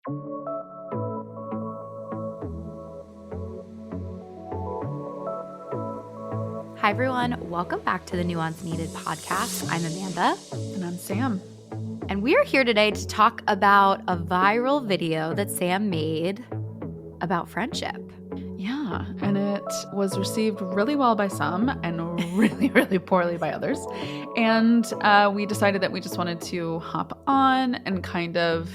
Hi, everyone. Welcome back to the Nuance Needed podcast. I'm Amanda. And I'm Sam. And we are here today to talk about a viral video that Sam made about friendship. Yeah, and it was received really well by some and really, really poorly by others. And we decided that we just wanted to hop on and kind of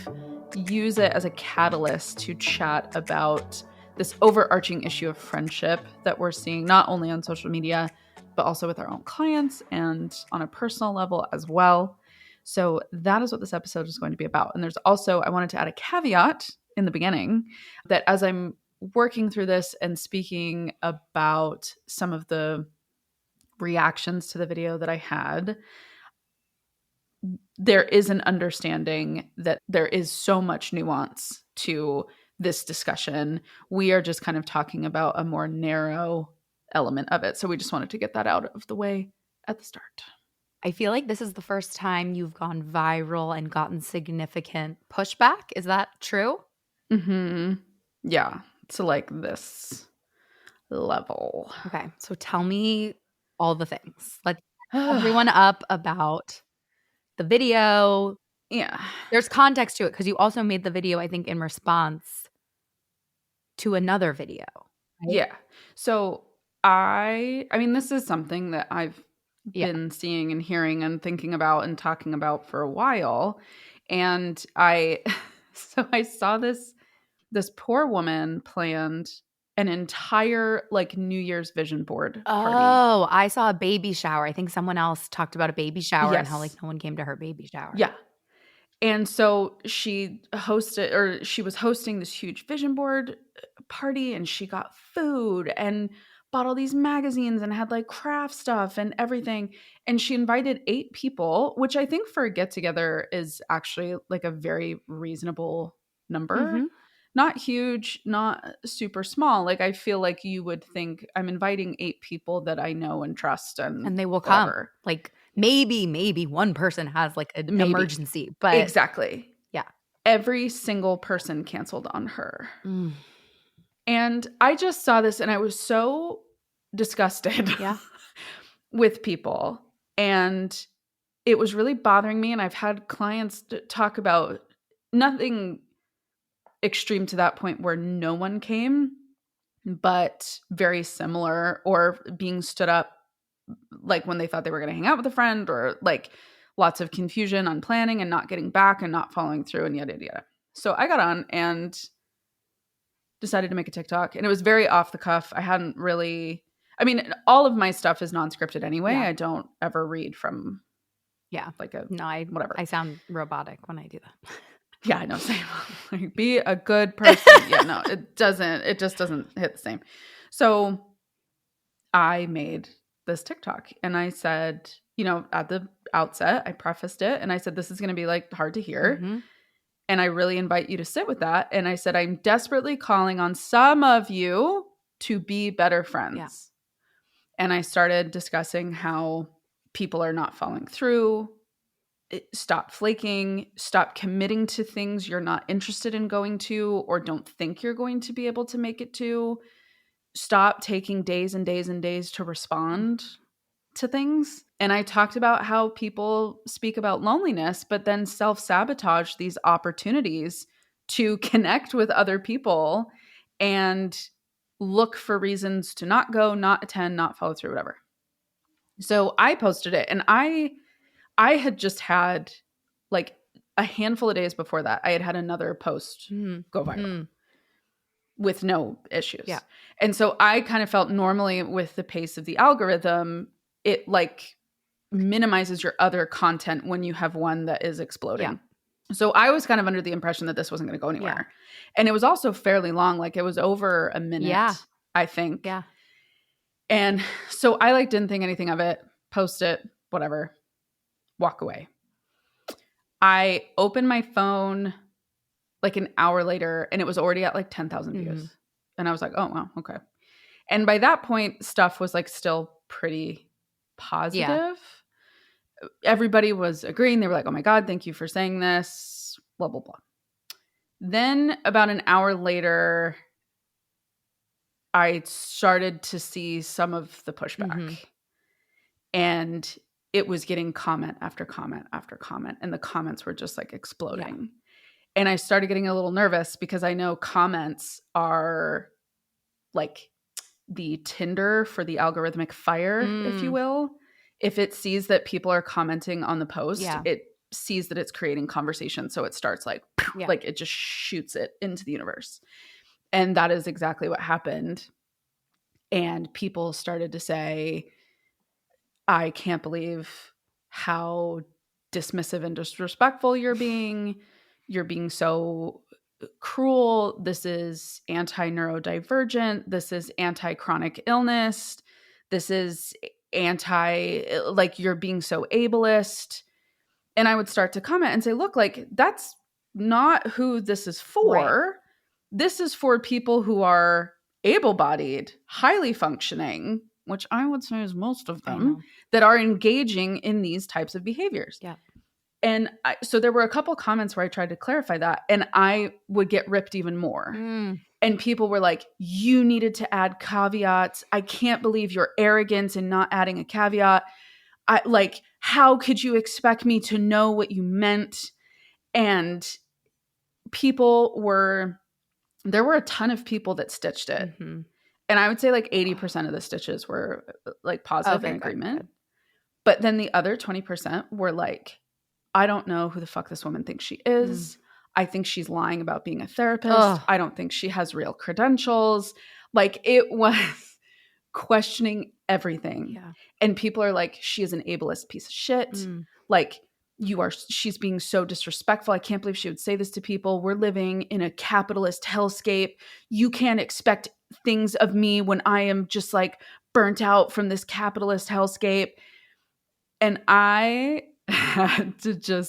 use it as a catalyst to chat about this overarching issue of friendship that we're seeing not only on social media, but also with our own clients and on a personal level as well. So that is what this episode is going to be about. And there's also, I wanted to add a caveat in the beginning that as I'm working through this and speaking about some of the reactions to the video that I had, there is an understanding that there is so much nuance to this discussion. We are just kind of talking about a more narrow element of it. So we just wanted to get that out of the way at the start. I feel like this is the first time you've gone viral and gotten significant pushback. Is that true? Mm-hmm. Yeah. To like this level. Okay. So tell me all the things. Let's get everyone up about the video. Yeah. There's context to it because you also made the video, I think, in response to another video. Right? Yeah. So I mean, this is something that I've been seeing and hearing and thinking about and talking about for a while. And so I saw this poor woman planned an entire like New Year's vision board party. Oh, I saw a baby shower. I think someone else talked about a baby shower and how like no one came to her baby shower. Yeah. And so she was hosting this huge vision board party, and she got food and bought all these magazines and had like craft stuff and everything. And she invited 8 people, which I think for a get together is actually like a very reasonable number. Mm-hmm. Not huge, not super small. Like I feel like you would think I'm inviting 8 people that I know and trust and they will whatever. come. Like maybe one person has like an emergency, but exactly. Yeah. Every single person canceled on her. And I just saw this and I was so disgusted with people. And it was really bothering me. And I've had clients talk about nothing extreme to that point where no one came, but very similar, or being stood up like when they thought they were going to hang out with a friend, or like lots of confusion on planning and not getting back and not following through and yada, yada, yada. So I got on and decided to make a TikTok, and it was very off the cuff. I hadn't really, I mean, all of my stuff is non-scripted anyway. I don't ever read from like a, whatever. I sound robotic when I do that. Yeah, I know. Same. Like, be a good person. Yeah, no, it just doesn't hit the same. So I made this TikTok and I said, at the outset, I prefaced it and I said, this is going to be like hard to hear. Mm-hmm. And I really invite you to sit with that. And I said, I'm desperately calling on some of you to be better friends. Yeah. And I started discussing how people are not following through. Stop flaking, stop committing to things you're not interested in going to or don't think you're going to be able to make it to. Stop taking days and days and days to respond to things. And I talked about how people speak about loneliness, but then self-sabotage these opportunities to connect with other people and look for reasons to not go, not attend, not follow through, whatever. So I posted it, and I had just had like a handful of days before that, I had another post go viral with no issues. Yeah. And so I kind of felt normally with the pace of the algorithm, it like minimizes your other content when you have one that is exploding. Yeah. So I was kind of under the impression that this wasn't going to go anywhere. Yeah. And it was also fairly long. Like it was over a minute, I think. Yeah. And so I like didn't think anything of it, post it, whatever, walk away. I opened my phone like an hour later and it was already at like 10,000 views. And I was like, oh, wow, okay. And by that point, stuff was like still pretty positive. Yeah. Everybody was agreeing. They were like, oh my God, thank you for saying this, blah, blah, blah. Then about an hour later, I started to see some of the pushback. And it was getting comment after comment after comment. And the comments were just like exploding. Yeah. And I started getting a little nervous because I know comments are like the Tinder for the algorithmic fire, if you will. If it sees that people are commenting on the post, it sees that it's creating conversation. So it starts like it just shoots it into the universe. And that is exactly what happened. And people started to say, I can't believe how dismissive and disrespectful you're being. You're being so cruel. This is anti-neurodivergent. This is anti-chronic illness. This is like you're being so ableist. And I would start to comment and say, look, like that's not who this is for. Right. This is for people who are able-bodied, highly functioning, which I would say is most of them, that are engaging in these types of behaviors. Yeah. And so there were a couple comments where I tried to clarify that, and I would get ripped even more. And people were like, you needed to add caveats. I can't believe your arrogance in not adding a caveat. How could you expect me to know what you meant? And there were a ton of people that stitched it. And I would say like 80% of the stitches were like positive and agreement. Good. But then the other 20% were like, I don't know who the fuck this woman thinks she is. I think she's lying about being a therapist. I don't think she has real credentials. Like it was questioning everything. Yeah. And people are like, she is an ableist piece of shit. Like she's being so disrespectful. I can't believe she would say this to people. We're living in a capitalist hellscape. You can't expect things of me when I am just like burnt out from this capitalist hellscape. And I had to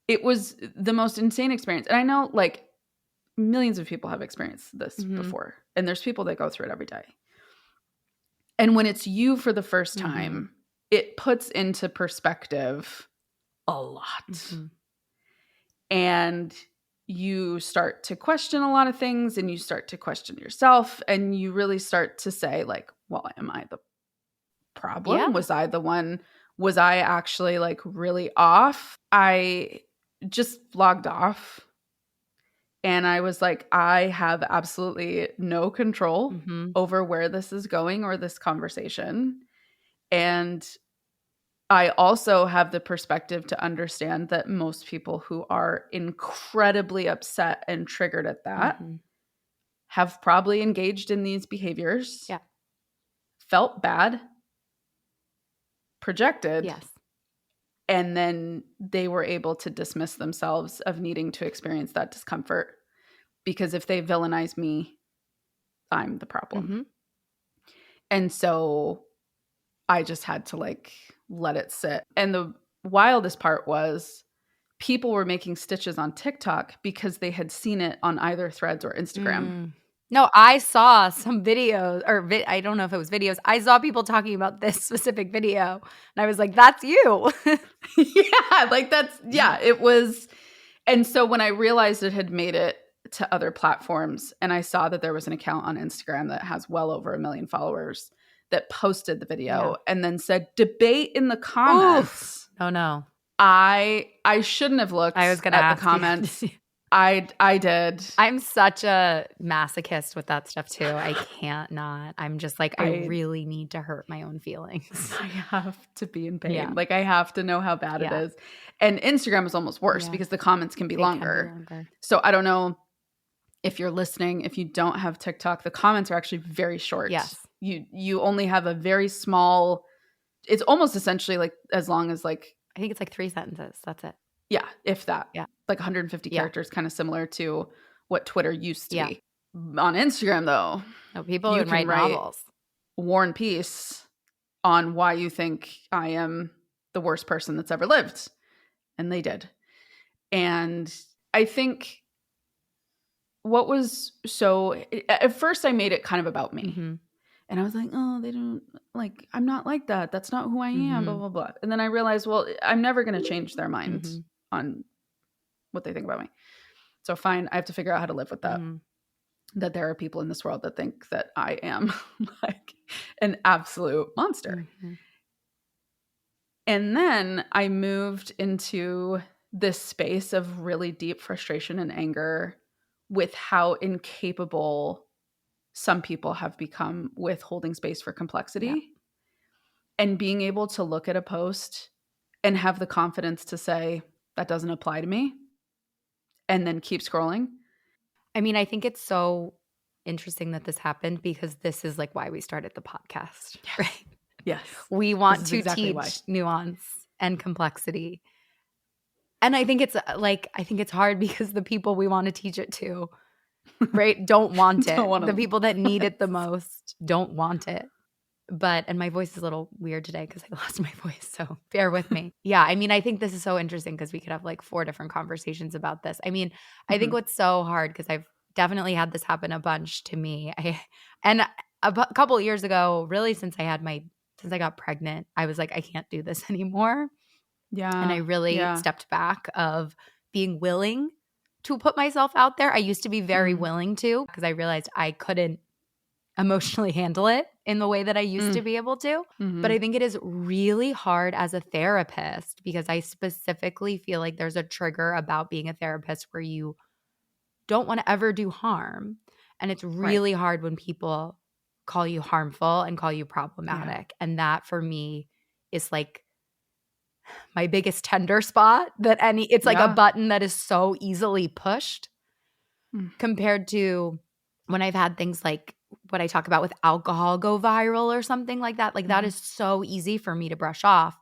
it was the most insane experience. And I know like millions of people have experienced this before. And there's people that go through it every day. And when it's you for the first time, it puts into perspective a lot. And you start to question a lot of things, and you start to question yourself, and you really start to say like, well, am I the problem? Yeah. Was I the one? Was I actually like really off? I just logged off. And I was like, I have absolutely no control over where this is going or this conversation. And I also have the perspective to understand that most people who are incredibly upset and triggered at that have probably engaged in these behaviors, felt bad, projected, and then they were able to dismiss themselves of needing to experience that discomfort. Because if they villainize me, I'm the problem. And so I just had to like let it sit. And the wildest part was people were making stitches on TikTok because they had seen it on either Threads or Instagram. No, I saw some videos, or I don't know if it was videos. I saw people talking about this specific video, and I was like, that's you. It was. And so when I realized it had made it to other platforms, and I saw that there was an account on Instagram that has well over 1 million followers that posted the video and then said, debate in the comments. Oof. Oh, no. I shouldn't have looked at the comments. I did. I'm such a masochist with that stuff too. I can't not. I'm just like, I really need to hurt my own feelings. I have to be in pain. Yeah. Like I have to know how bad it is. And Instagram is almost worse because the comments can be longer. So I don't know if you're listening, if you don't have TikTok, the comments are actually very short. Yes. You only have a very small, it's almost essentially like as long as like, I think it's like 3 sentences. That's it. Yeah, if that. Yeah. Like 150 characters, kind of similar to what Twitter used to be. On Instagram, though, people can write novels. War and Peace on why you think I am the worst person that's ever lived. And they did. And I think what was at first I made it kind of about me. And I was like, oh, they don't like, I'm not like that. That's not who I am, blah, blah, blah. And then I realized, well, I'm never going to change their mind on what they think about me. So fine, I have to figure out how to live with that. Mm-hmm. That there are people in this world that think that I am like an absolute monster. Mm-hmm. And then I moved into this space of really deep frustration and anger with how incapable some people have become with holding space for Yeah. complexity, and being able to look at a post and have the confidence to say, that doesn't apply to me, and then keep scrolling. I mean, I think it's so interesting that this happened because this is like why we started the podcast, Yes. right? Yes. We This want is to exactly why. teach nuance and complexity. And I think it's I think it's hard because the people we want to teach it to, right, don't want Don't it. want The people that need it the to. most don't want it. And my voice is a little weird today because I lost my voice, so bear with me. Yeah, I mean, I think this is so interesting because we could have like 4 different conversations about this. I mean, I think what's so hard because I've definitely had this happen a bunch to me. And couple of years ago, really since I got pregnant, I was like, I can't do this anymore. And I Yeah. really Yeah. stepped back of being willing to put myself out there. I used to be very Mm. willing to because I realized I couldn't emotionally handle it in the way that I used to Mm. be able to. But Mm-hmm. I think it is really hard as a therapist because I specifically feel like there's a trigger about being a therapist where you don't want to ever do harm. And it's Right. really hard when people call you harmful and call you Yeah. problematic. And that for me is like my biggest tender spot it's like a Yeah. button that is so easily pushed Mm. compared to when I've had things like what I talk about with alcohol go viral or something like that. Like that Mhm. is so easy for me to brush off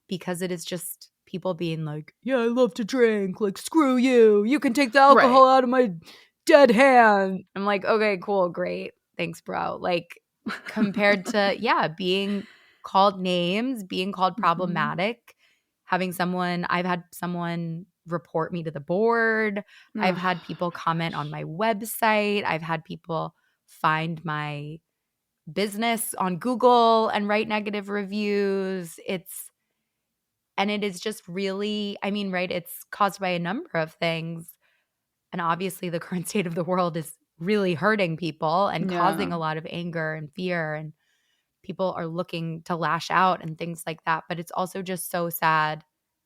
because it is just people being like, yeah, I love to drink. Like, screw you. You can take the Right. alcohol out of my dead hand. I'm like, okay, cool, great. Thanks, bro. Like, compared to, yeah, being called names, being called Mhm. problematic, I've had someone report me to the board. I've Oh had people my comment on gosh. my website. I've had people find my business on Google and write negative reviews. It is just really, I mean, right, it's caused by a number of things. And obviously the current state of the world is really hurting people and causing Yeah. a lot of anger and fear, and people are looking to lash out and things like that. But it's also just so sad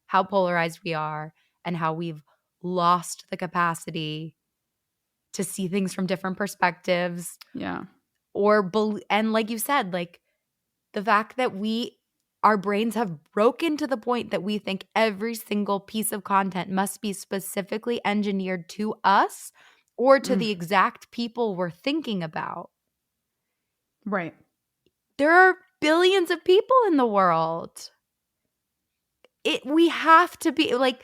how polarized we are and how we've lost the capacity to see things from different perspectives Yeah. and like you said, like the fact that our brains have broken to the point that we think every single piece of content must be specifically engineered to us or to Mm. the exact people we're thinking about. Right. There are billions of people in the world. We have to be like,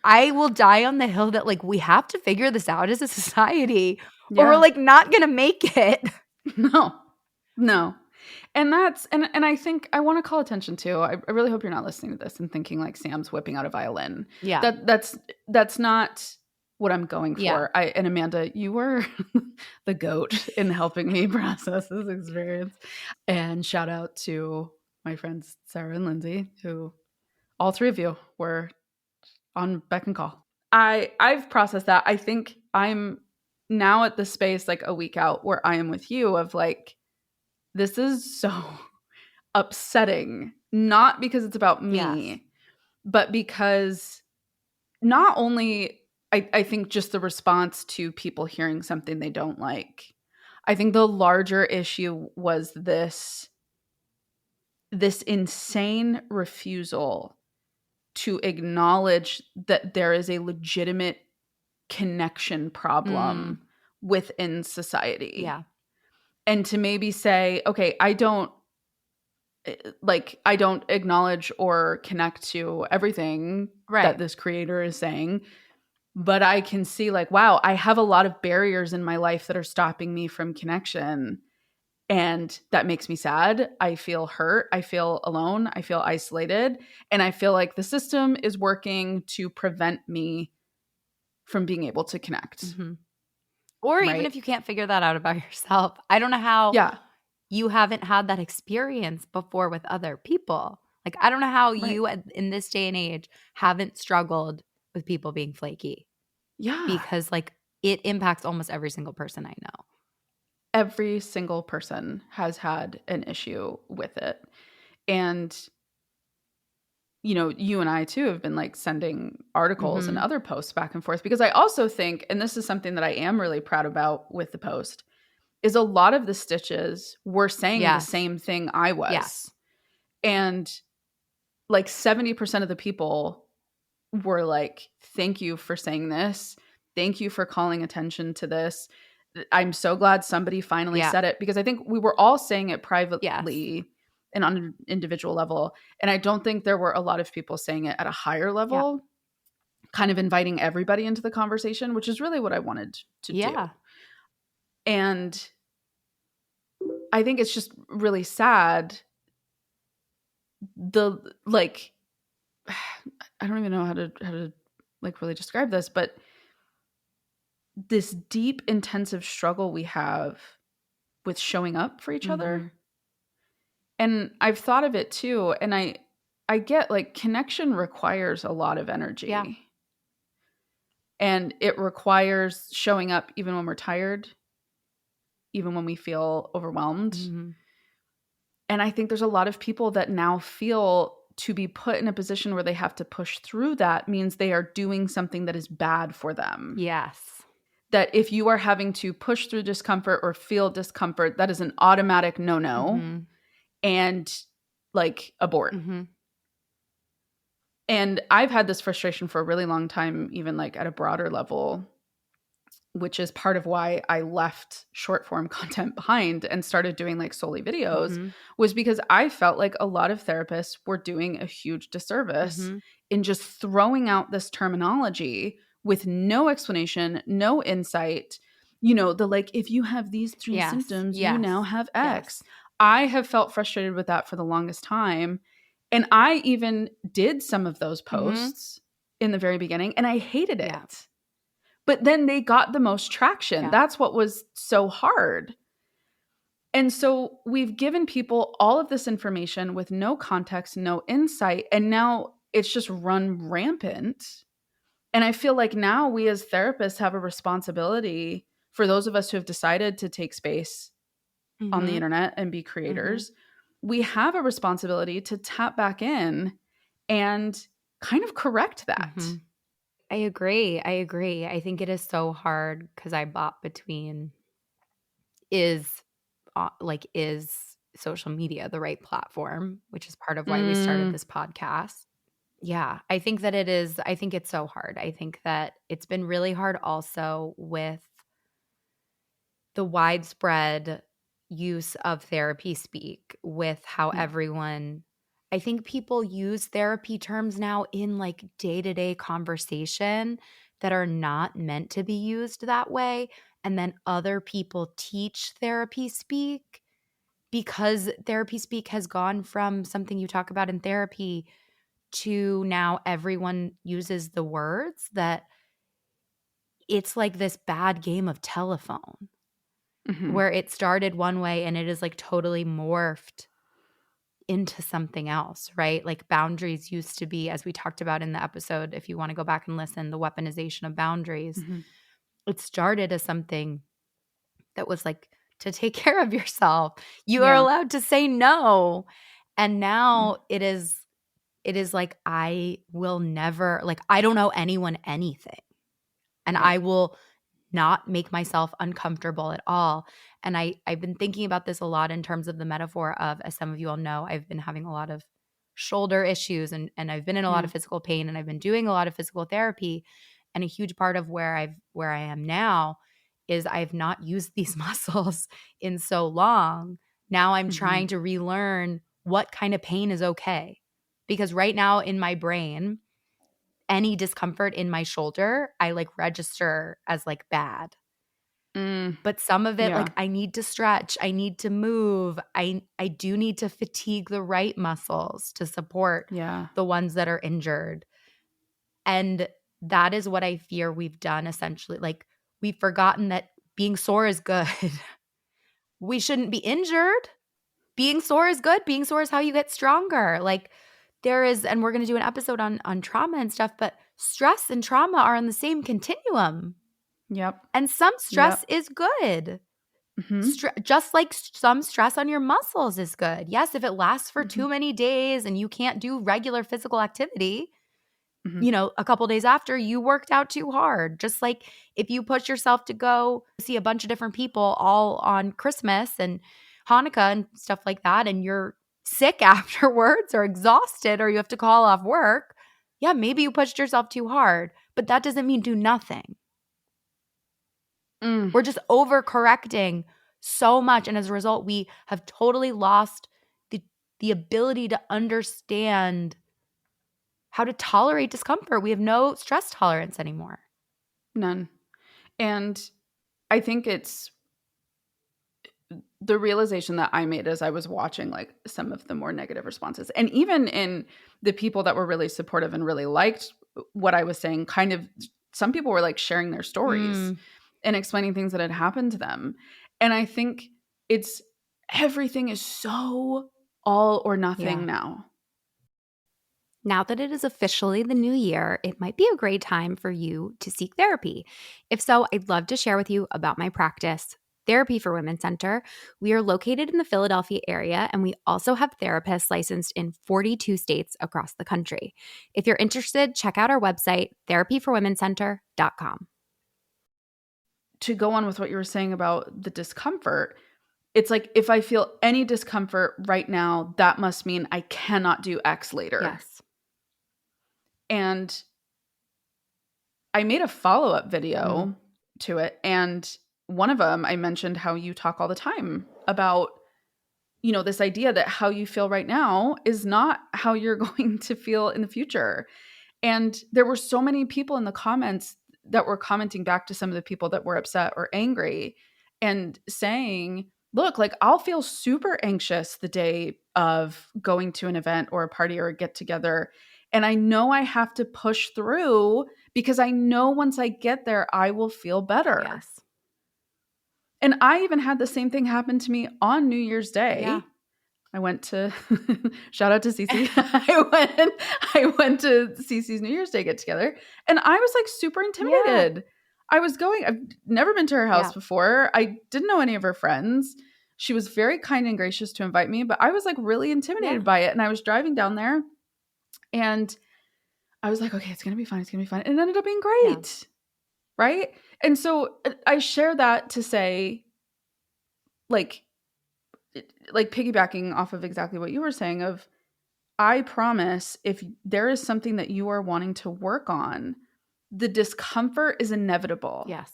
I will die on the hill that like we have to figure this out as a society or we're Yeah. like not going to make it. No. No. And I think I want to call attention to, I really hope you're not listening to this and thinking like Sam's whipping out a violin. Yeah. That's not what I'm going Yeah. for. And Amanda, you were the goat in helping me process this experience. And shout out to my friends Sarah and Lindsay, who all 3 of you were on beck and call. I've processed that. I think I'm now at the space like a week out where I am with you of like, this is so upsetting, not because it's about Yes. me, but because not only I think just the response to people hearing something they don't like. I think the larger issue was this insane refusal to acknowledge that there is a legitimate connection Mm, problem within society, yeah. and to maybe say, okay, I don't acknowledge or connect to everything that Right. this creator is saying, but I can see like, wow, I have a lot of barriers in my life that are stopping me from connection, and that makes me sad. I feel hurt, I feel alone, I feel isolated, and I feel like the system is working to prevent me from being able to connect, Mhm. Or even right? if you can't figure that out about yourself. I don't know how Yeah, you haven't had that experience before with other people. Like, I don't know how right. you in this day and age haven't struggled with people being flaky. Yeah. because like it impacts almost every single person I know. Every single person has had an issue with it. And, you and I too have been like sending articles and Mhm. other posts back and forth because I also think, and this is something that I am really proud about with the post, is a lot of the stitches were saying the Yes. same thing I Yes. was. And like 70% of the people were like, thank you for saying this. Thank you for calling attention to this. I'm so glad somebody finally Yeah. said it because I think we were all saying it Yes. privately and on an individual level. And I don't think there were a lot of people saying it at a higher Yeah. level, kind of inviting everybody into the conversation, which is really what I wanted to do. Yeah. And I think it's just really sad. The like, I don't even know how to like really describe this, but this deep, intensive struggle we have with showing up for each other. Mhm. And I've thought of it too. And I get like connection requires a lot of Yeah. energy. And it requires showing up even when we're tired, even when we feel overwhelmed. Mhm. And I think there's a lot of people that now feel to be put in a position where they have to push through that means they are doing something that is bad for them. Yes. That if you are having to push through discomfort or feel discomfort, that is an automatic no-no Mhm. and like abort. Mhm. And I've had this frustration for a really long time, even like at a broader level, which is part of why I left short form content behind and started doing like solely videos, Mhm. was because I felt like a lot of therapists were doing a huge disservice Mhm. in just throwing out this terminology with no explanation, no insight. The like, if you have these three Yes. symptoms, you now Yes. have Yes. X. I have felt frustrated with that for the longest time. And I even did some of those Mhm. posts in the very beginning and I hated Yeah. it. But then they got the most traction. Yeah. That's what was so hard. And so we've given people all of this information with no context, no insight, and now it's just run rampant. And I feel like now we as therapists have a responsibility for those of us who have decided to take space on the Mhm. internet and be Mhm. creators. We have a responsibility to tap back in and kind of correct that. Mhm. I agree. I agree. I think it is so hard because I bop between is is social media the right platform, which is part of why we started Mm, this podcast. Yeah, I think that it is. I think it's so hard. I think that it's been really hard also with the widespread use of therapy speak, with how yeah. everyone, I think people use therapy terms now in like day-to-day conversation that are not meant to be used that way. And then other people teach therapy speak because therapy speak has gone from something you talk about in therapy to now everyone uses the words that it's like this bad game of telephone Mhm. where it started one way and it is like totally morphed into something else, right? Like boundaries used to be, as we talked about in the episode, if you want to go back and listen, the weaponization of boundaries. Mhm. It started as something that was like to take care of yourself. You are Yeah. allowed to say no. And Mm, now it is like I will never, like I don't owe anyone anything. And right. I will not make myself uncomfortable at all. And I've been thinking about this a lot in terms of the metaphor of, as some of you all know, I've been having a lot of shoulder issues and I've been in a lot Yeah. of physical pain and I've been doing a lot of physical therapy. And a huge part of where I am now is I've not used these muscles in so long. Now I'm trying Mhm. to relearn what kind of pain is okay. Because right now in my brain, any discomfort in my shoulder, I like register as like bad. Mm, But some of it, yeah. like I need to stretch, I need to move. I do need to fatigue the right muscles to support Yeah. the ones that are injured. And that is what I fear we've done essentially. Like we've forgotten that being sore is good. We shouldn't be injured. Being sore is good. Being sore is how you get stronger. Like there is, and we're going to do an episode on trauma and stuff, but stress and trauma are on the same continuum. Yep. And some stress is good. Just like some stress on your muscles is good. Yes, if it lasts for too many days and you can't do regular physical activity, a couple days after, you worked out too hard. Just like if you push yourself to go see a bunch of different people all on Christmas and Hanukkah and stuff like that, and you're sick afterwards or exhausted or you have to call off work, yeah, maybe you pushed yourself too hard, but that doesn't mean do nothing. We're just overcorrecting so much. And as a result, we have totally lost the ability to understand how to tolerate discomfort. We have no stress tolerance anymore. None. And I think it's the realization that I made as I was watching like some of the more negative responses. And even in the people that were really supportive and really liked what I was saying, kind of some people were like sharing their stories and explaining things that had happened to them. And I think it's everything is so all or nothing now. Now that it is officially the new year, it might be a great time for you to seek therapy. If so, I'd love to share with you about my practice, Therapy for Women Center. We are located in the Philadelphia area, and we also have therapists licensed in 42 states across the country. If you're interested, check out our website, therapyforwomencenter.com. To go on with what you were saying about the discomfort, it's like if I feel any discomfort right now, that must mean I cannot do X later. Yes. And I made a follow-up video to it. And one of them, I mentioned how you talk all the time about, this idea that how you feel right now is not how you're going to feel in the future. And there were so many people in the comments that were commenting back to some of the people that were upset or angry and saying, look, like I'll feel super anxious the day of going to an event or a party or a get together. And I know I have to push through because I know once I get there, I will feel better. Yes. And I even had the same thing happen to me on New Year's Day. Yeah. I went to shout out to Cece. I went to Cece's New Year's Day get together, and I was like super intimidated. Yeah. I've never been to her house before. I didn't know any of her friends. She was very kind and gracious to invite me, but I was like really intimidated by it. And I was driving down there, and I was like, okay, it's gonna be fine. It's gonna be fine. And it ended up being great, right? And so I share that to say, like piggybacking off of exactly what you were saying of, I promise if there is something that you are wanting to work on, the discomfort is inevitable. Yes.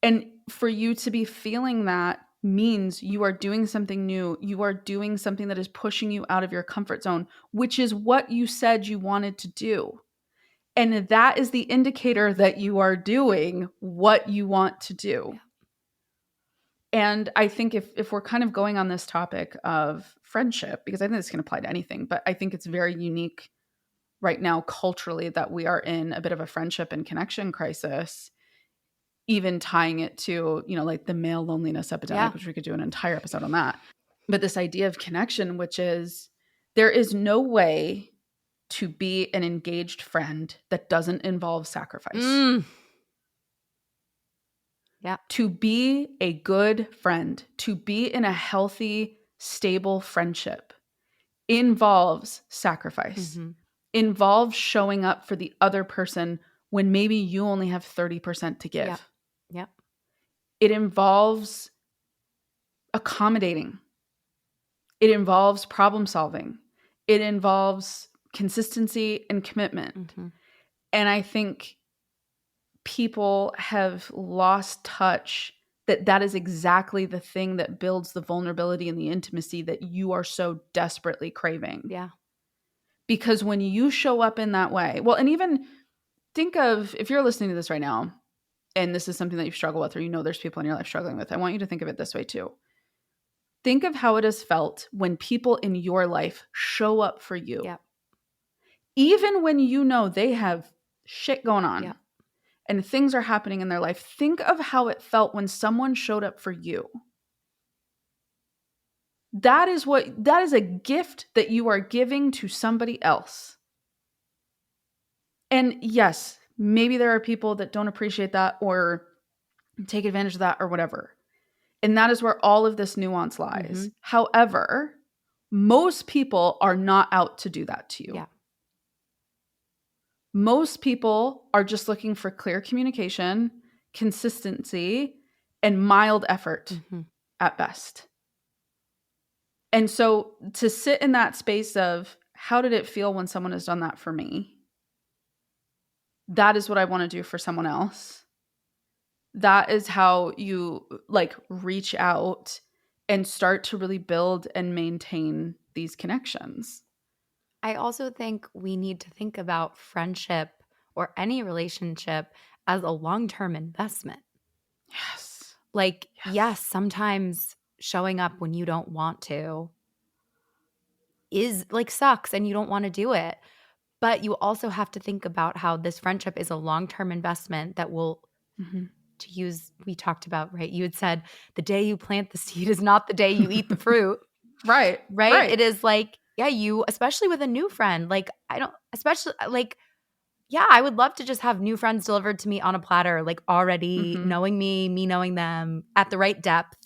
And for you to be feeling that means you are doing something new. You are doing something that is pushing you out of your comfort zone, which is what you said you wanted to do. And that is the indicator that you are doing what you want to do. Yeah. And I think if we're kind of going on this topic of friendship, because I think this can apply to anything, but I think it's very unique right now culturally that we are in a bit of a friendship and connection crisis, even tying it to, like the male loneliness epidemic, which we could do an entire episode on that. But this idea of connection, which is there is no way to be an engaged friend that doesn't involve sacrifice. Yeah. To be a good friend, to be in a healthy, stable friendship involves sacrifice, involves showing up for the other person when maybe you only have 30% to give. Yep. It involves accommodating. It involves problem solving. It involves consistency and commitment. And I think people have lost touch that is exactly the thing that builds the vulnerability and the intimacy that you are so desperately craving. Yeah. Because when you show up in that way, well, and even think of, if you're listening to this right now, and this is something that you struggle with, or there's people in your life struggling with, I want you to think of it this way too. Think of how it has felt when people in your life show up for you. Yep. Even when they have shit going on. Yep. And things are happening in their life. Think of how it felt when someone showed up for you. That is a gift that you are giving to somebody else. And yes, maybe there are people that don't appreciate that or take advantage of that or whatever. And that is where all of this nuance Mm-hmm. lies. However, most people are not out to do that to you. Yeah. Most people are just looking for clear communication, consistency, and mild effort Mm-hmm. at best. And so to sit in that space of how did it feel when someone has done that for me? That is what I want to do for someone else. That is how you like reach out and start to really build and maintain these connections. I also think we need to think about friendship or any relationship as a long-term investment. Yes. Like, yes, Yes. sometimes showing up when you don't want to is like sucks and you don't want to do it. But you also have to think about how this friendship is a long-term investment that will, Mm-hmm. to use, we talked about, right? You had said the day you plant the seed is not the day you eat the fruit, Right. right? Right. It is like, yeah, you, especially with a new friend, like, I don't, especially like, yeah, I would love to just have new friends delivered to me on a platter, like already Mm-hmm. knowing me knowing them at the right depth,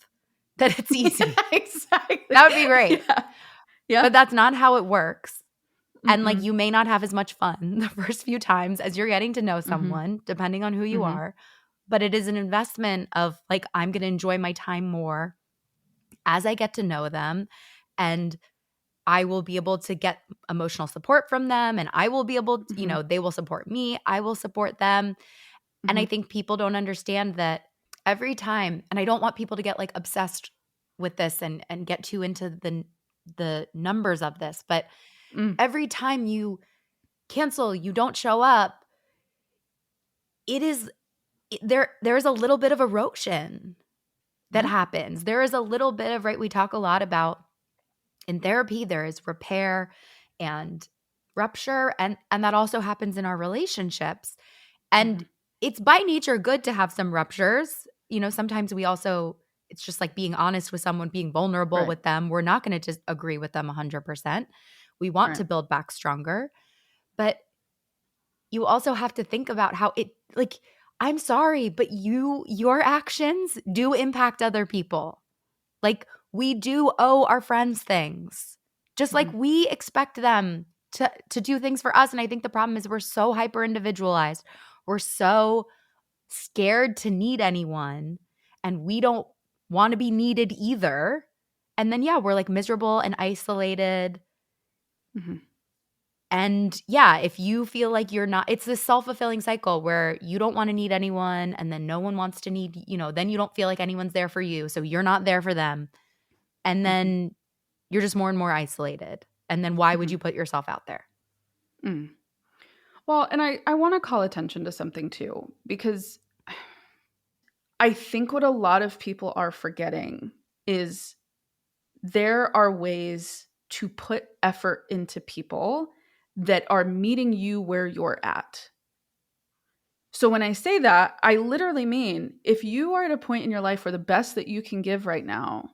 that it's Yeah, easy. exactly. That would be great. Yeah. Yeah. But that's not how it works. And like Mm-mm. you may not have as much fun the first few times as you're getting to know Mm-hmm. someone, depending on who you Mm-hmm. are. But it is an investment of like, I'm going to enjoy my time more as I get to know them. And I will be able to get emotional support from them. And I will be able to, Mm-hmm. they will support me. I will support them. And I Mm-hmm. think people don't understand that every time, and I don't want people to get like obsessed with this and get too into the numbers of this, but Mm. every time you cancel, you don't show up, it is there's a little bit of erosion that Yeah. happens. There is a little bit of, right, we talk a lot about in therapy, there is repair and rupture, and that also happens in our relationships. Mm-hmm. And it's by nature good to have some ruptures. Sometimes we also, it's just like being honest with someone, being vulnerable Right. with them. We're not going to just agree with them 100%. We want to Right. build back stronger. But you also have to think about how it, like, I'm sorry, but your actions do impact other people. Like, we do owe our friends things, just like Mm-hmm. we expect them to do things for us. And I think the problem is we're so hyper individualized. We're so scared to need anyone, and we don't want to be needed either. And then, yeah, we're like miserable and isolated. Mm-hmm. And yeah, if you feel like you're not, it's this self-fulfilling cycle where you don't want to need anyone and then no one wants to need, then you don't feel like anyone's there for you. So you're not there for them. And Mm-hmm. then you're just more and more isolated. And then why would Mm-hmm. you put yourself out there? Mm. Well, and I want to call attention to something too, because I think what a lot of people are forgetting is there are ways to put effort into people that are meeting you where you're at. So when I say that, I literally mean if you are at a point in your life where the best that you can give right now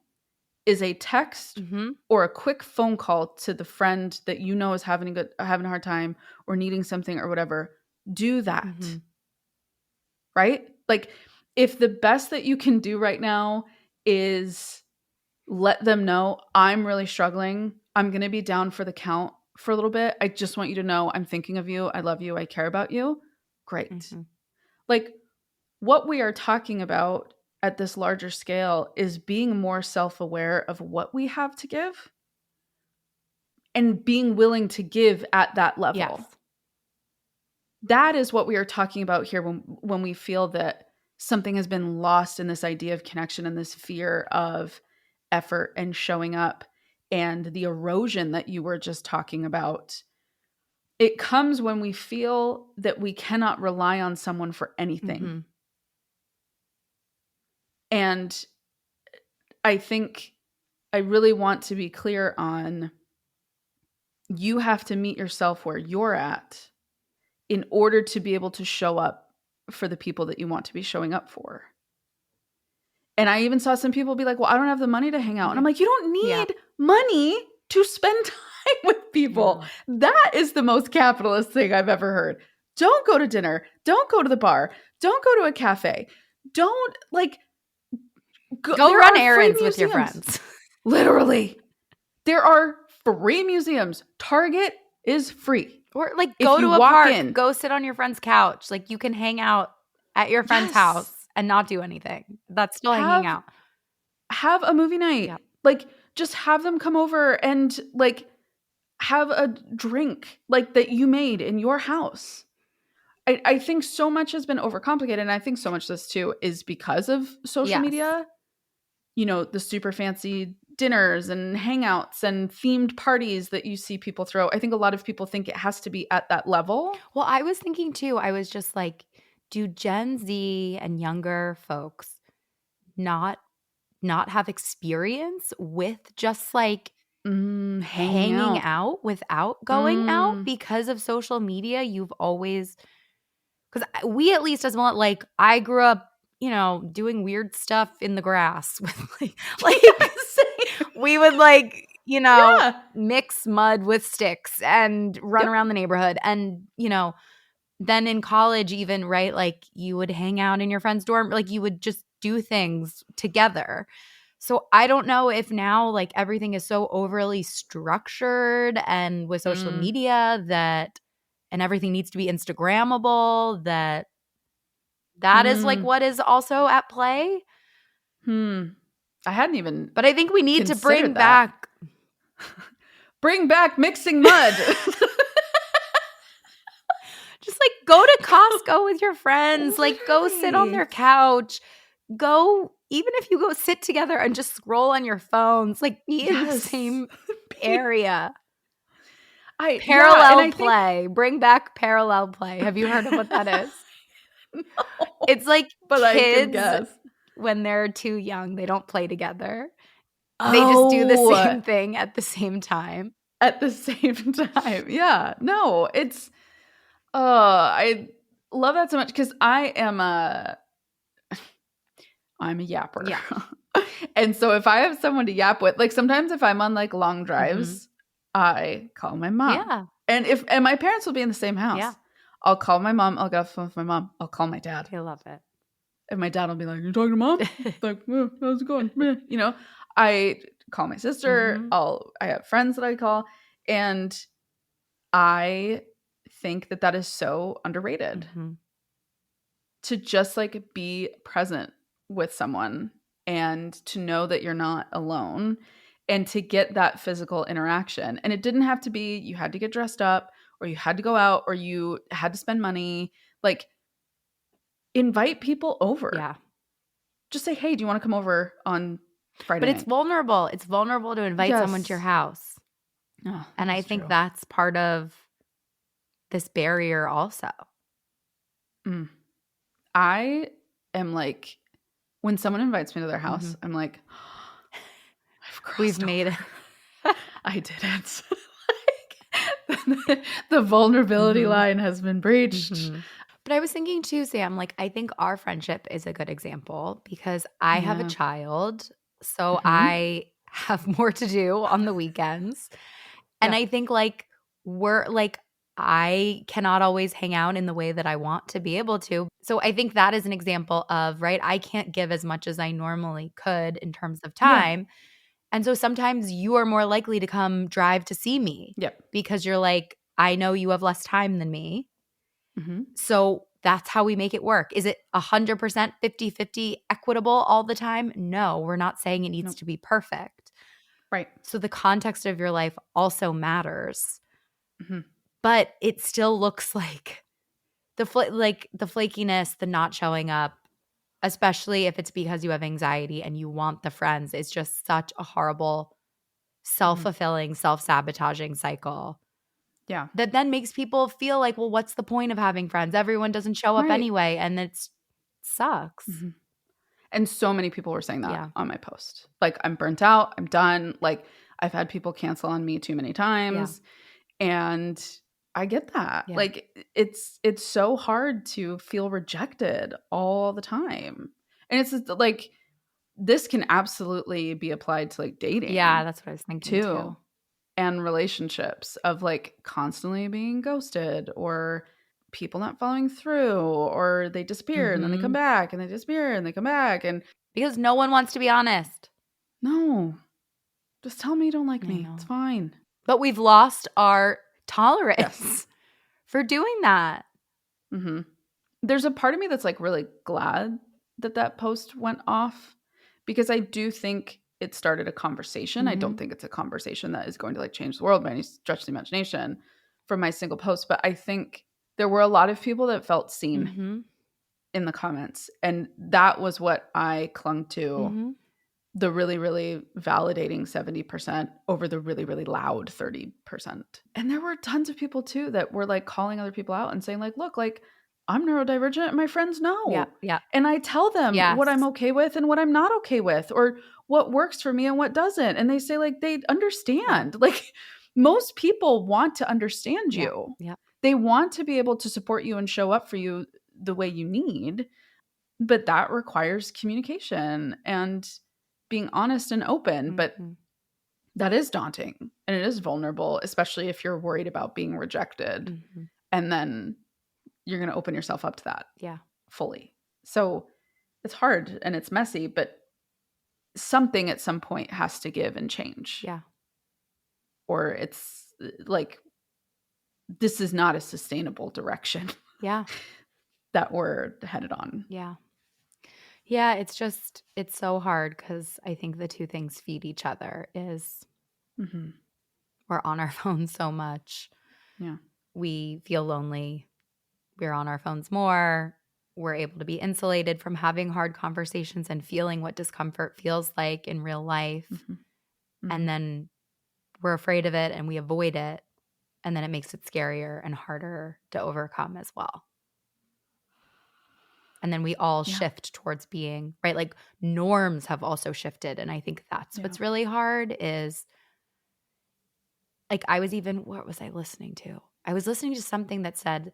is a text Mm-hmm. or a quick phone call to the friend that you know is having a hard time or needing something or whatever, do that. Mm-hmm. Right? Like if the best that you can do right now is let them know I'm really struggling. I'm going to be down for the count for a little bit. I just want you to know I'm thinking of you. I love you. I care about you. Great. Mm-hmm. Like what we are talking about at this larger scale is being more self-aware of what we have to give and being willing to give at that Yes. level. That is what we are talking about here when we feel that something has been lost in this idea of connection and this fear of effort and showing up and the erosion that you were just talking about. It comes when we feel that we cannot rely on someone for anything. Mm-hmm. And I think I really want to be clear on you have to meet yourself where you're at in order to be able to show up for the people that you want to be showing up for. And I even saw some people be like, well, I don't have the money to hang out. And I'm like, you don't Yeah. need money to spend time with people. Yeah. That is the most capitalist thing I've ever heard. Don't go to dinner. Don't go to the bar. Don't go to a cafe. Don't like go. Go There run are free errands with your museums. friends. Literally. There are free museums. Target is free. Or like If go you to a walk park, in, go sit on your friend's couch. Like you can hang out at your friend's yes, house and not do anything. That's still hanging have out. have a movie night. Yep. Like just have them come over and like have a drink like that you made in your house. I think so much has been overcomplicated. And I think so much of this too is because of social Yes. media. You know, the super fancy dinners and hangouts and themed parties that you see people throw. I think a lot of people think it has to be at that level. Well, I was thinking too, I was just like, do Gen Z and younger folks not have experience with just like Hanging hanging out. out without going out Mm, because of social media? You've always, because we at least as well, like I grew up, doing weird stuff in the grass with like we would like, yeah. mix mud with sticks and run Yep. around the neighborhood. And, then in college, even, right, like you would hang out in your friend's dorm, like you would just do things together. So I don't know if now like everything is so overly structured and with social Mm, media and everything needs to be Instagrammable, that is like mm, what is also at play. hmm. I hadn't even But I think we need to bring considered that. back, Bring back mixing mud. just like go to Costco with your friends, like go sit on Literally. their couch, go, even if you go sit together and just scroll on your phones, like be in the Yes. same area. Yeah, and Parallel I think play. Bring back parallel play. Have you heard of what that is? no, It's like but I can kids guess. when they're too young, they don't play together. They just do the Oh, same thing at the same time. at the same time. Yeah. No, it's I love that so much because I'm a yapper. Yeah. And so if I have someone to yap with, like sometimes if I'm on like long Mhm. drives, I call my mom. Yeah. And my parents will be in the same house. Yeah. I'll call my mom, I'll get off the phone with my mom, I'll call my dad. I love it. And my dad will be like, "You talking to mom?" Like, how's it going? You know, I call my sister. Mhm. I have friends that I call, and I think that that is so underrated Mhm. to just like be present with someone and to know that you're not alone and to get that physical interaction. And it didn't have to be you had to get dressed up or you had to go out or you had to spend money. Like invite people over. Yeah. Just say, "Hey, do you want to come over on Friday But it's night?" vulnerable. It's vulnerable to invite someone to your Yes. house. Oh, And that I is think true. that's part of this barrier also. Mm. I am like, when someone invites me to their house, Mhm. I'm like, I've We've crossed made over. it. I didn't. Like, the vulnerability Mhm. line has been breached. Mhm. But I was thinking too, Sam, like I think our friendship is a good example because I have a Yeah. child, so Hmm. I have more to do on the weekends. And Yeah. I think like we're like I cannot always hang out in the way that I want to be able to. So I think that is an example of, right, I can't give as much as I normally could in terms of Yeah. time. And so sometimes you are more likely to come drive to see me Yep. because you're like, I know you have less time than me. Hmm. So that's how we make it work. Is it 100% 50-50 equitable all the time? No, we're not saying it needs Nope. to be perfect. Right. So the context of your life also matters, Hmm. but it still looks like the flakiness, the not showing up, especially if it's because you have anxiety and you want the friends, is just such a horrible, Hmm. self-fulfilling, self-sabotaging cycle Yeah. that then makes people feel like, well, what's the point of having friends? Everyone doesn't show up Right. anyway, and it sucks. Hmm. And so many people were saying that Yeah. on my post. Like, I'm burnt out. I'm done. Like, I've had people cancel on me too many Yeah. times. And I get that. Yeah. Like, it's so hard to feel rejected all the time. And it's just, like, this can absolutely be applied to like Yeah, dating that's what I was thinking too too. and relationships of like constantly being ghosted or people not following through, or they disappear and then they come back and they disappear and they come back. And because no one wants to be honest. no, just tell me you don't like I me. know. It's fine. But we've lost our tolerance Yes. for doing that. Mm-hmm. There's a part of me that's like really glad that that post went off, because I do think it started a conversation. I don't think it's a conversation that is going to like change the world by any stretch of the imagination from my single post. But I think there were a lot of people that felt seen in the comments. And that was what I clung to. The really, really validating 70% over the really, really loud 30%. And there were tons of people too that were like calling other people out and saying like, look, like I'm neurodivergent and my friends know. Yeah. Yeah. And I tell them what I'm okay with and what I'm not okay with, or what works for me and what doesn't. And they say like they understand. Like most people want to understand you. Yeah. They want to be able to support you and show up for you the way you need. But that requires communication and being honest and open. But that is daunting and it is vulnerable, especially if you're worried about being rejected. And then you're going to open yourself up to that fully. So it's hard and it's messy, but something at some point has to give and change. Yeah. Or it's like, this is not a sustainable direction. Yeah. That we're headed on. Yeah. Yeah, it's so hard because I think the two things feed each other is we're on our phones so much. Yeah. We feel lonely. We're on our phones more. We're able to be insulated from having hard conversations and feeling what discomfort feels like in real life. And then we're afraid of it and we avoid it. And then it makes it scarier and harder to overcome as well. And then we all shift towards being, right? Like norms have also shifted. And I think that's what's really hard is like what was I listening to? I was listening to something that said,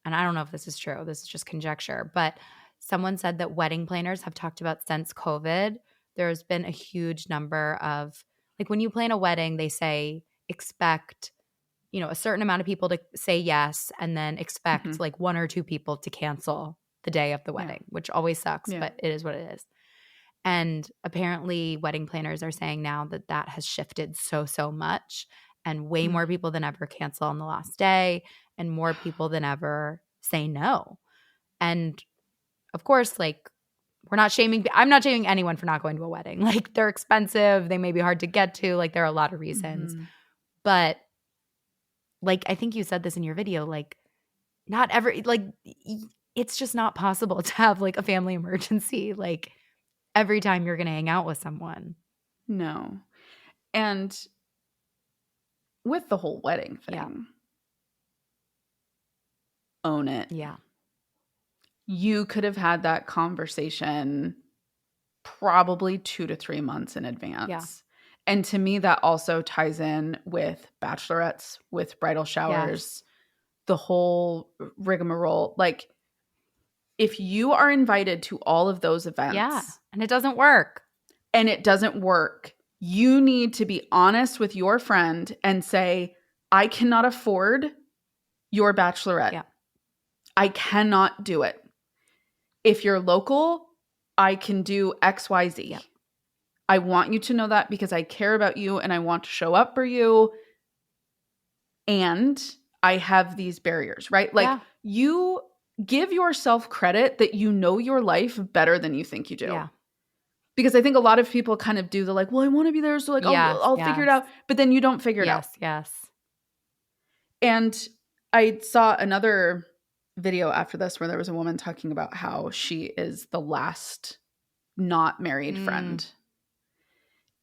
and I don't know if this is true, this is just conjecture, but someone said that wedding planners have talked about since COVID, there's been a huge number of, like when you plan a wedding, they say expect a certain amount of people to say yes, and then expect like one or two people to cancel the day of the wedding, which always sucks, but it is what it is. And apparently wedding planners are saying now that that has shifted so much, and way more people than ever cancel on the last day, and more people than ever say no. And of course, like I'm not shaming anyone for not going to a wedding. Like they're expensive, they may be hard to get to, like there are a lot of reasons. But like I think you said this in your video, like not every, like it's just not possible to have like a family emergency like every time you're going to hang out with someone. No. And with the whole wedding thing, own it. Yeah. You could have had that conversation probably 2 to 3 months in advance. Yeah. And to me, that also ties in with bachelorettes, with bridal showers, the whole rigmarole. Like, if you are invited to all of those events and it doesn't work, you need to be honest with your friend and say, I cannot afford your bachelorette. Yeah. I cannot do it. If you're local, I can do XYZ. Yeah. I want you to know that because I care about you and I want to show up for you. And I have these barriers, right? Like you give yourself credit that you know your life better than you think you do. Yeah. Because I think a lot of people kind of do the like, well, I want to be there. So like, I'll figure it out. But then you don't figure it out. Yes. And I saw another video after this where there was a woman talking about how she is the last not married friend.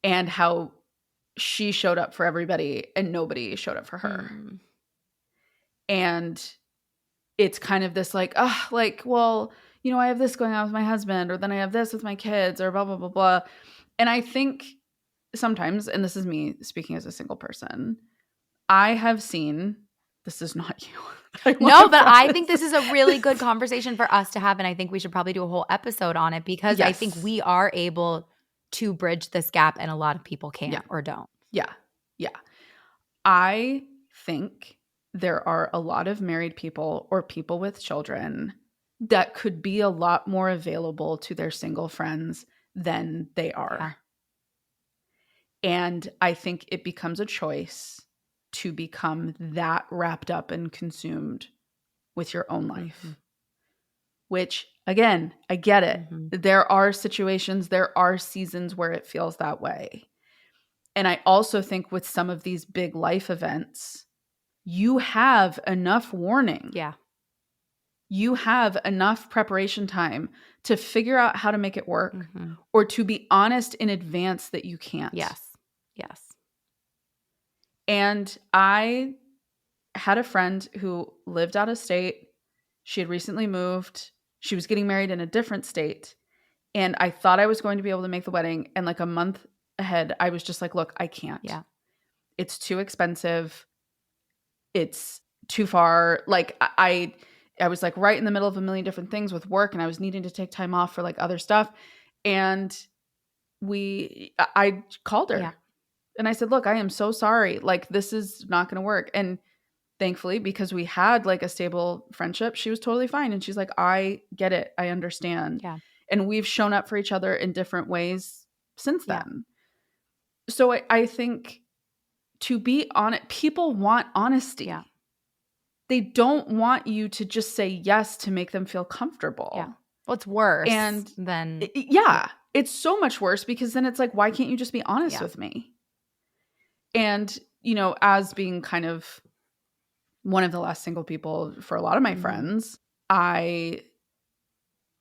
And how she showed up for everybody and nobody showed up for her. And it's kind of this like, well, I have this going on with my husband, or then I have this with my kids, or blah, blah, blah, blah. And I think sometimes, and this is me speaking as a single person, I have seen, this is not you. No, but I think this is a really good conversation for us to have. And I think we should probably do a whole episode on it because I think we are able to bridge this gap and a lot of people can't or don't. Yeah. I think there are a lot of married people or people with children that could be a lot more available to their single friends than they Yeah. are. And I think it becomes a choice to become that wrapped up and consumed with your own life. Which, again, I get it. There are situations, there are seasons where it feels that way. And I also think with some of these big life events, you have enough warning. Yeah. You have enough preparation time to figure out how to make it work or to be honest in advance that you can't. Yes. Yes. And I had a friend who lived out of state. She had recently moved. She was getting married in a different state. And I thought I was going to be able to make the wedding. And like a month ahead, I was just like, look, I can't. Yeah. It's too expensive. It's too far. Like I was like right in the middle of a million different things with work, and I was needing to take time off for like other stuff. And I called her. Yeah. And I said, look, I am so sorry. Like, this is not going to work. And thankfully, because we had like a stable friendship, she was totally fine. And she's like, I get it. I understand. Yeah. And we've shown up for each other in different ways since Yeah. then. So I think to be honest, people want honesty. Yeah. They don't want you to just say yes to make them feel comfortable. Yeah. Well, it's worse than yeah. It's so much worse because then it's like, why can't you just be honest with me? And, you know, as being kind of one of the last single people for a lot of my friends,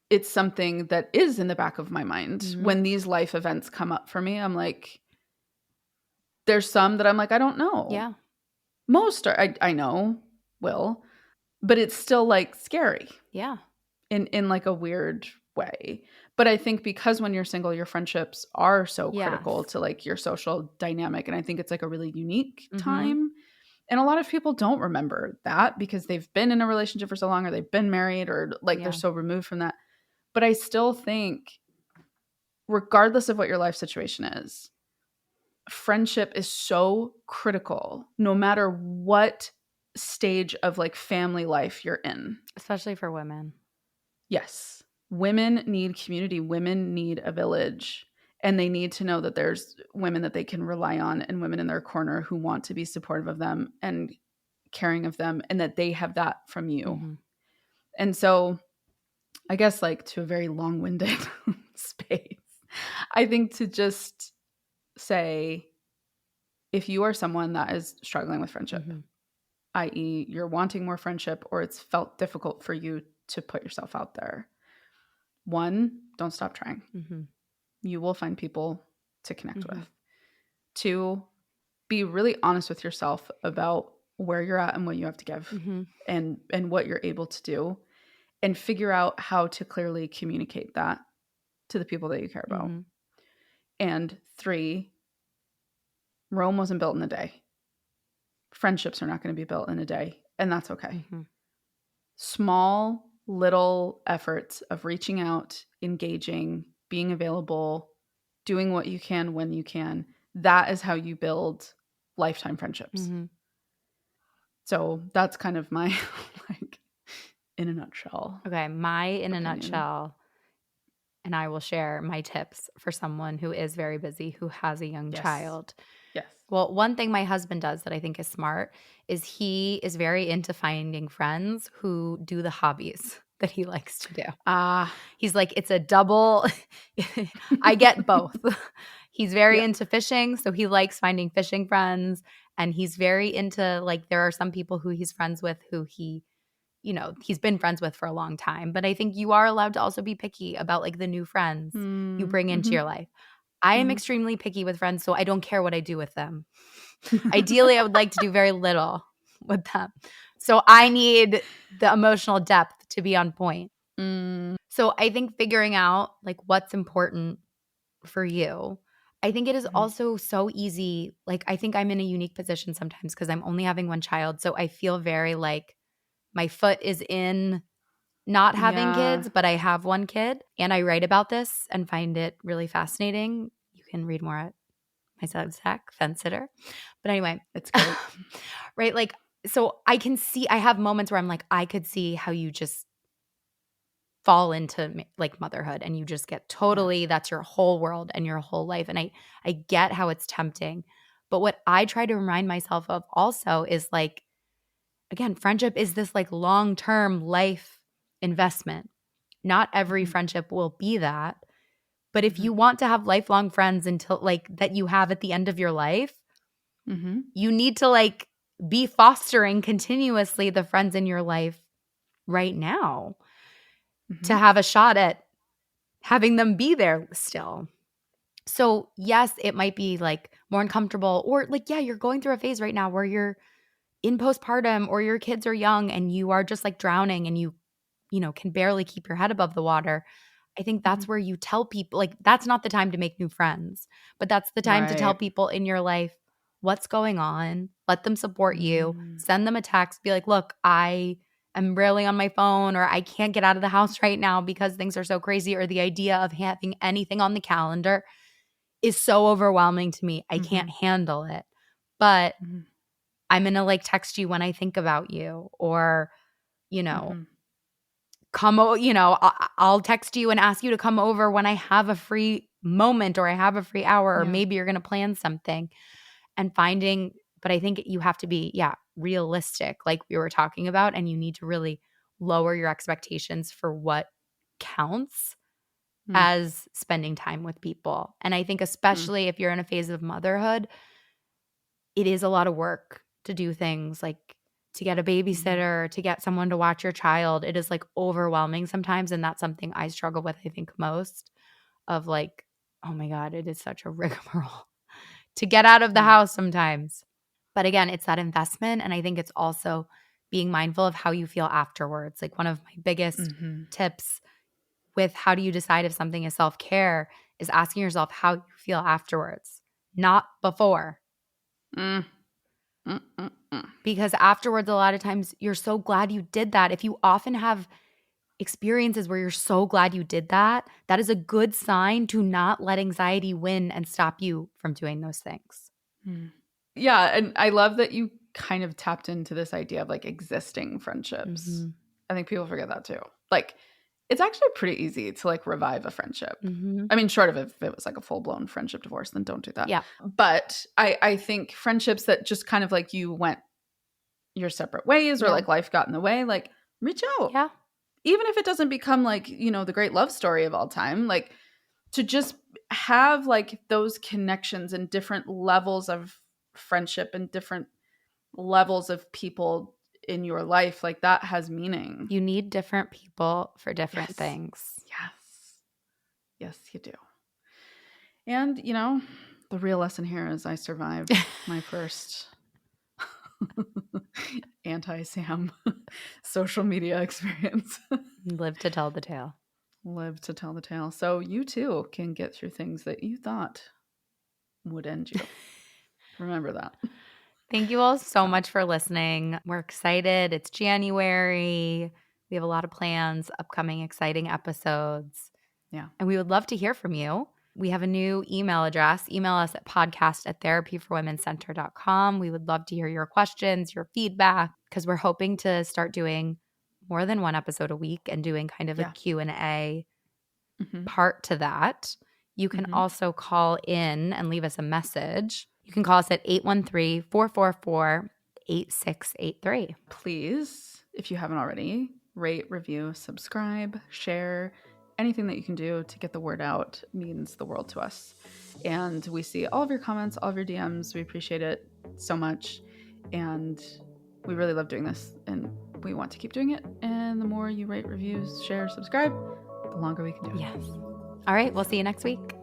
it's something that is in the back of my mind. When these life events come up for me, I'm like, there's some that I'm like, I don't know. Yeah. Most are, I know will, but it's still like scary. Yeah. In like a weird way. But I think because when you're single, your friendships are so critical to like your social dynamic. And I think it's like a really unique time. And a lot of people don't remember that because they've been in a relationship for so long or they've been married or like they're so removed from that. But I still think, regardless of what your life situation is, friendship is so critical no matter what stage of like family life you're in. Especially for women. Yes. Women need community. Women need a village. And they need to know that there's women that they can rely on and women in their corner who want to be supportive of them and caring of them and that they have that from you. And so I guess like to a very long-winded space, I think to just say, if you are someone that is struggling with friendship, i.e. you're wanting more friendship or it's felt difficult for you to put yourself out there, one, don't stop trying. You will find people to connect with. Two, be really honest with yourself about where you're at and what you have to give and what you're able to do, and figure out how to clearly communicate that to the people that you care about. And three, Rome wasn't built in a day. Friendships are not going to be built in a day, and that's okay. Small little efforts of reaching out, engaging, being available, doing what you can when you can, that is how you build lifetime friendships. So that's kind of my like in a nutshell. Okay, my in a nutshell, and I will share my tips for someone who is very busy, who has a young child. Yes. Well, one thing my husband does that I think is smart is he is very into finding friends who do the hobbies that he likes to do. He's like, it's a double. I get both. He's very into fishing, so he likes finding fishing friends. And he's very into, like, there are some people who he's friends with who he, you know, he's been friends with for a long time. But I think you are allowed to also be picky about, like, the new friends you bring into your life. I am extremely picky with friends, so I don't care what I do with them. Ideally, I would like to do very little with them. So I need the emotional depth to be on point. So I think figuring out like what's important for you. I think it is also so easy. Like, I think I'm in a unique position sometimes because I'm only having one child. So I feel very like my foot is in not having kids, but I have one kid. And I write about this and find it really fascinating. You can read more at my Substack, Fence Sitter. But anyway, it's great. right? Like, So I can see, I have moments where I'm like, I could see how you just fall into like motherhood and you just get totally, that's your whole world and your whole life. And I get how it's tempting. But what I try to remind myself of also is like, again, friendship is this like long-term life investment. Not every friendship will be that. But if you want to have lifelong friends until like that you have at the end of your life, you need to like be fostering continuously the friends in your life right now to have a shot at having them be there still. So, yes, it might be like more uncomfortable, or like, yeah, you're going through a phase right now where you're in postpartum or your kids are young and you are just like drowning and you know, can barely keep your head above the water. I think that's where you tell people, like, that's not the time to make new friends, but that's the time to tell Right. people in your life what's going on, let them support you, send them a text, be like, look, I am rarely on my phone, or I can't get out of the house right now because things are so crazy, or the idea of having anything on the calendar is so overwhelming to me. I can't handle it. But I'm going to like text you when I think about you, or, you know, I'll text you and ask you to come over when I have a free moment or I have a free hour, or maybe you're going to plan something and finding, but I think you have to be, realistic, like we were talking about, and you need to really lower your expectations for what counts as spending time with people. And I think especially if you're in a phase of motherhood, it is a lot of work to do things like to get a babysitter, to get someone to watch your child. It is like overwhelming sometimes. And that's something I struggle with, I think, most, of like, oh my God, it is such a rigmarole to get out of the house sometimes. But again, it's that investment. And I think it's also being mindful of how you feel afterwards. Like one of my biggest tips with how do you decide if something is self-care is asking yourself how you feel afterwards, not before. Because afterwards, a lot of times you're so glad you did that. If you often have experiences where you're so glad you did that, that is a good sign to not let anxiety win and stop you from doing those things. Yeah. And I love that you kind of tapped into this idea of like existing friendships. I think people forget that too. Like, it's actually pretty easy to like revive a friendship. I mean, short of if it was like a full blown friendship divorce, then don't do that. Yeah. But I think friendships that just kind of like you went your separate ways, or like life got in the way, like reach out. Yeah. Even if it doesn't become like, you know, the great love story of all time, like to just have like those connections and different levels of friendship and different levels of people in your life, like that has meaning. You need different people for different things. Yes, you do. And, you know, the real lesson here is I survived my first anti-Sam social media experience. Live to tell the tale. Live to tell the tale. So you too can get through things that you thought would end you. Remember that. Thank you all so much for listening. We're excited. It's January. We have a lot of plans, upcoming exciting episodes. Yeah. And we would love to hear from you. We have a new email address. Email us at podcast@therapyforwomencenter.com. We would love to hear your questions, your feedback, because we're hoping to start doing more than one episode a week and doing kind of a Q&A part to that. You can also call in and leave us a message. You can call us at 813-444-8683. Please, if you haven't already, rate, review, subscribe, share. Anything that you can do to get the word out means the world to us. And we see all of your comments, all of your DMs. We appreciate it so much. And we really love doing this. And we want to keep doing it. And the more you rate, reviews, share, subscribe, the longer we can do it. Yes. All right. We'll see you next week.